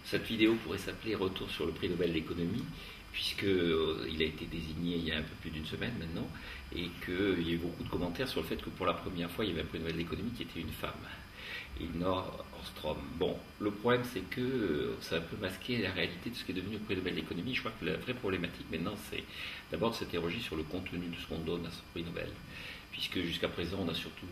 Cette vidéo pourrait s'appeler Retour sur le prix Nobel d'économie, puisqu'il a été désigné il y a un peu plus d'une semaine maintenant, et qu'il y a eu beaucoup de commentaires sur le fait que pour la première fois, il y avait un prix Nobel d'économie qui était une femme, Elinor Ostrom. Bon, le problème c'est que ça a un peu masqué la réalité de ce qui est devenu le prix Nobel d'économie. Je crois que la vraie problématique maintenant, c'est d'abord de s'interroger sur le contenu de ce qu'on donne à ce prix Nobel, puisque jusqu'à présent on a surtout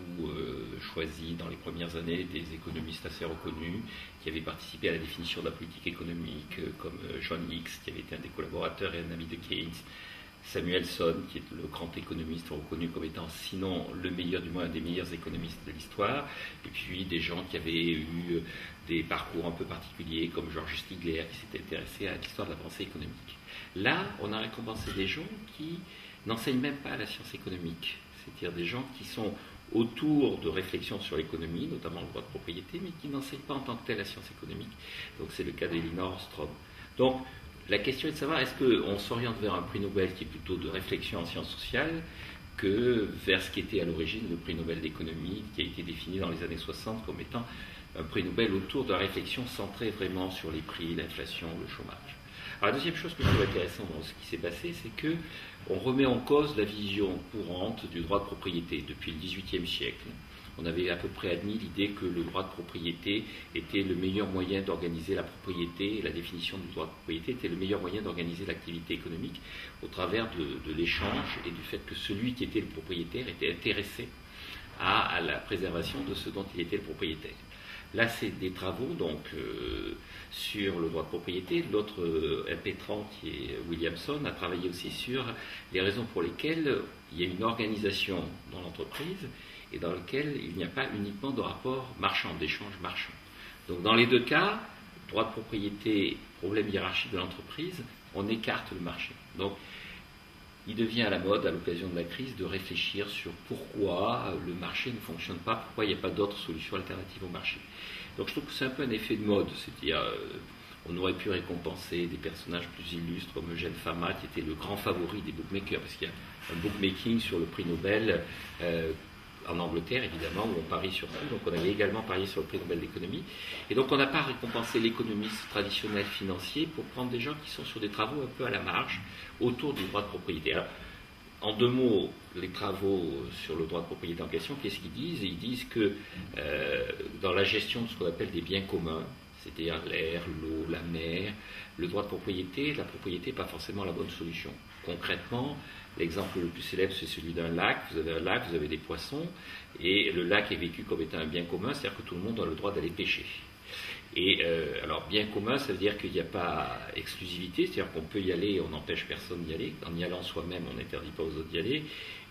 choisi dans les premières années des économistes assez reconnus qui avaient participé à la définition de la politique économique, comme John Hicks, qui avait été un des collaborateurs et un ami de Keynes, Samuelson, qui est le grand économiste reconnu comme étant sinon le meilleur, du moins un des meilleurs économistes de l'histoire, et puis des gens qui avaient eu des parcours un peu particuliers, comme Georges Stigler, qui s'était intéressé à l'histoire de la pensée économique. Là, on a récompensé des gens qui n'enseignent même pas la science économique, c'est-à-dire des gens qui sont autour de réflexions sur l'économie, notamment le droit de propriété, mais qui n'enseignent pas en tant que tel la science économique. Donc c'est le cas d'Elinor Ostrom. Donc la question est de savoir, est-ce qu'on s'oriente vers un prix Nobel qui est plutôt de réflexion en sciences sociales que vers ce qui était à l'origine le prix Nobel d'économie, qui a été défini dans les années 60 comme étant un prix Nobel autour de la réflexion centrée vraiment sur les prix, l'inflation, le chômage. Alors la deuxième chose que je trouve intéressante dans ce qui s'est passé, c'est qu'on remet en cause la vision courante du droit de propriété depuis le XVIIIe siècle. On avait à peu près admis l'idée que le droit de propriété était le meilleur moyen d'organiser la propriété, et la définition du droit de propriété était le meilleur moyen d'organiser l'activité économique au travers de l'échange et du fait que celui qui était le propriétaire était intéressé à la préservation de ce dont il était le propriétaire. Là, c'est des travaux donc, sur le droit de propriété. L'autre impétrant, qui est Williamson, a travaillé aussi sur les raisons pour lesquelles il y a une organisation dans l'entreprise et dans laquelle il n'y a pas uniquement de rapport marchand, d'échange marchand. Donc dans les deux cas, droit de propriété, problème hiérarchique de l'entreprise, on écarte le marché. Donc il devient à la mode, à l'occasion de la crise, de réfléchir sur pourquoi le marché ne fonctionne pas, pourquoi il n'y a pas d'autres solutions alternatives au marché. Donc je trouve que c'est un peu un effet de mode, c'est-à-dire on aurait pu récompenser des personnages plus illustres comme Eugène Fama, qui était le grand favori des bookmakers, parce qu'il y a un bookmaking sur le prix Nobel en Angleterre, évidemment, où on parie sur tout. Donc on avait également parié sur le prix Nobel d'économie. Et donc on n'a pas récompensé l'économiste traditionnel financier pour prendre des gens qui sont sur des travaux un peu à la marge autour du droit de propriété. Alors, en deux mots, les travaux sur le droit de propriété en question, qu'est-ce qu'ils disent? Ils disent que dans la gestion de ce qu'on appelle des biens communs, c'est-à-dire l'air, l'eau, la mer, le droit de propriété, la propriété n'est pas forcément la bonne solution. Concrètement, l'exemple le plus célèbre, c'est celui d'un lac. Vous avez un lac, vous avez des poissons, et le lac est vécu comme étant un bien commun, c'est-à-dire que tout le monde a le droit d'aller pêcher. Et alors, bien commun, ça veut dire qu'il n'y a pas exclusivité, c'est-à-dire qu'on peut y aller, on n'empêche personne d'y aller. En y allant soi-même, on n'interdit pas aux autres d'y aller. Et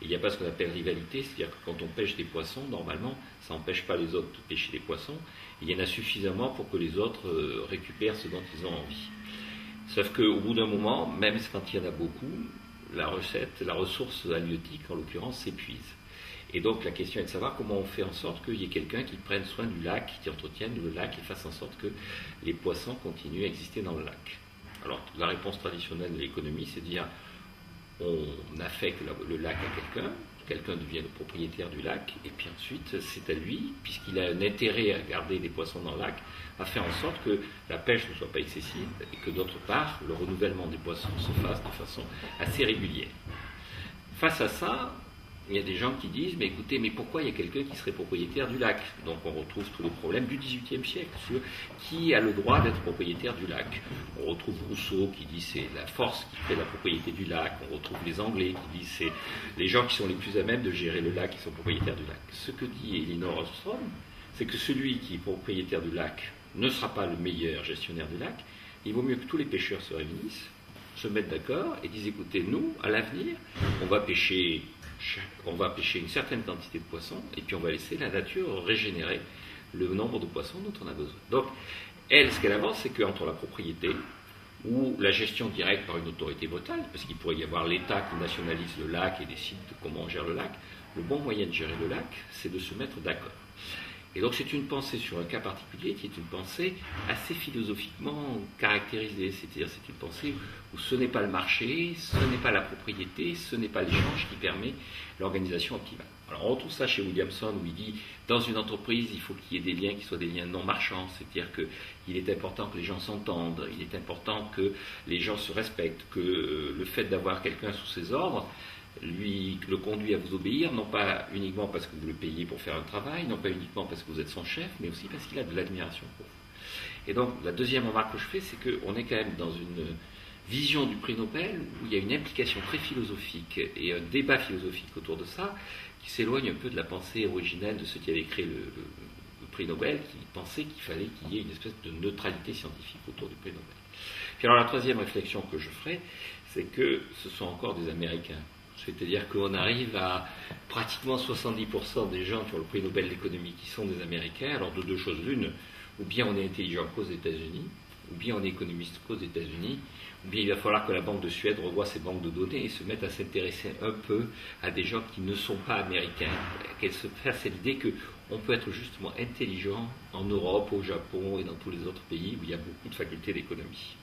il n'y a pas ce qu'on appelle rivalité, c'est-à-dire que quand on pêche des poissons, normalement, ça n'empêche pas les autres de pêcher des poissons. Il y en a suffisamment pour que les autres récupèrent ce dont ils ont envie. Sauf qu'au bout d'un moment, même quand il y en a beaucoup, la ressource halieutique, en l'occurrence, s'épuise. Et donc la question est de savoir comment on fait en sorte qu'il y ait quelqu'un qui prenne soin du lac, qui entretienne le lac et fasse en sorte que les poissons continuent à exister dans le lac. Alors la réponse traditionnelle de l'économie, c'est de dire on affecte le lac à quelqu'un devient le propriétaire du lac, et puis ensuite c'est à lui, puisqu'il a un intérêt à garder des poissons dans le lac, à faire en sorte que la pêche ne soit pas excessive et que d'autre part le renouvellement des poissons se fasse de façon assez régulière. Face à ça, il y a des gens qui disent, mais écoutez, mais pourquoi il y a quelqu'un qui serait propriétaire du lac? Donc on retrouve tous les problèmes du XVIIIe siècle sur qui a le droit d'être propriétaire du lac. On retrouve Rousseau qui dit c'est la force qui fait la propriété du lac. On retrouve les Anglais qui disent c'est les gens qui sont les plus à même de gérer le lac qui sont propriétaires du lac. Ce que dit Elinor Ostrom, c'est que celui qui est propriétaire du lac ne sera pas le meilleur gestionnaire du lac. Il vaut mieux que tous les pêcheurs se réunissent, se mettent d'accord et disent écoutez, nous, à l'avenir, on va pêcher une certaine quantité de poissons et puis on va laisser la nature régénérer le nombre de poissons dont on a besoin. Donc, elle, ce qu'elle avance, c'est qu'entre la propriété ou la gestion directe par une autorité brutale, parce qu'il pourrait y avoir l'État qui nationalise le lac et décide de comment on gère le lac, le bon moyen de gérer le lac, c'est de se mettre d'accord. Et donc c'est une pensée sur un cas particulier qui est une pensée assez philosophiquement caractérisée, c'est-à-dire c'est une pensée où ce n'est pas le marché, ce n'est pas la propriété, ce n'est pas l'échange qui permet l'organisation optimale. Alors on retrouve ça chez Williamson où il dit dans une entreprise il faut qu'il y ait des liens qui soient des liens non marchands, c'est-à-dire qu'il est important que les gens s'entendent, il est important que les gens se respectent, que le fait d'avoir quelqu'un sous ses ordres lui le conduit à vous obéir, non pas uniquement parce que vous le payez pour faire un travail, non pas uniquement parce que vous êtes son chef, mais aussi parce qu'il a de l'admiration pour vous. Et donc la deuxième remarque que je fais, c'est qu'on est quand même dans une vision du prix Nobel où il y a une implication très philosophique et un débat philosophique autour de ça qui s'éloigne un peu de la pensée originelle de ceux qui avaient créé le prix Nobel, qui pensaient qu'il fallait qu'il y ait une espèce de neutralité scientifique autour du prix Nobel. Puis alors la troisième réflexion que je ferai, c'est que ce sont encore des Américains. C'est-à-dire qu'on arrive à pratiquement 70% des gens qui ont le prix Nobel d'économie qui sont des Américains, alors de deux choses l'une, ou bien on est intelligent qu'aux États-Unis, ou bien on est économiste qu'aux États-Unis, ou bien il va falloir que la Banque de Suède revoie ses banques de données et se mette à s'intéresser un peu à des gens qui ne sont pas américains, qu'elle se fasse l'idée qu'on peut être justement intelligent en Europe, au Japon et dans tous les autres pays où il y a beaucoup de facultés d'économie.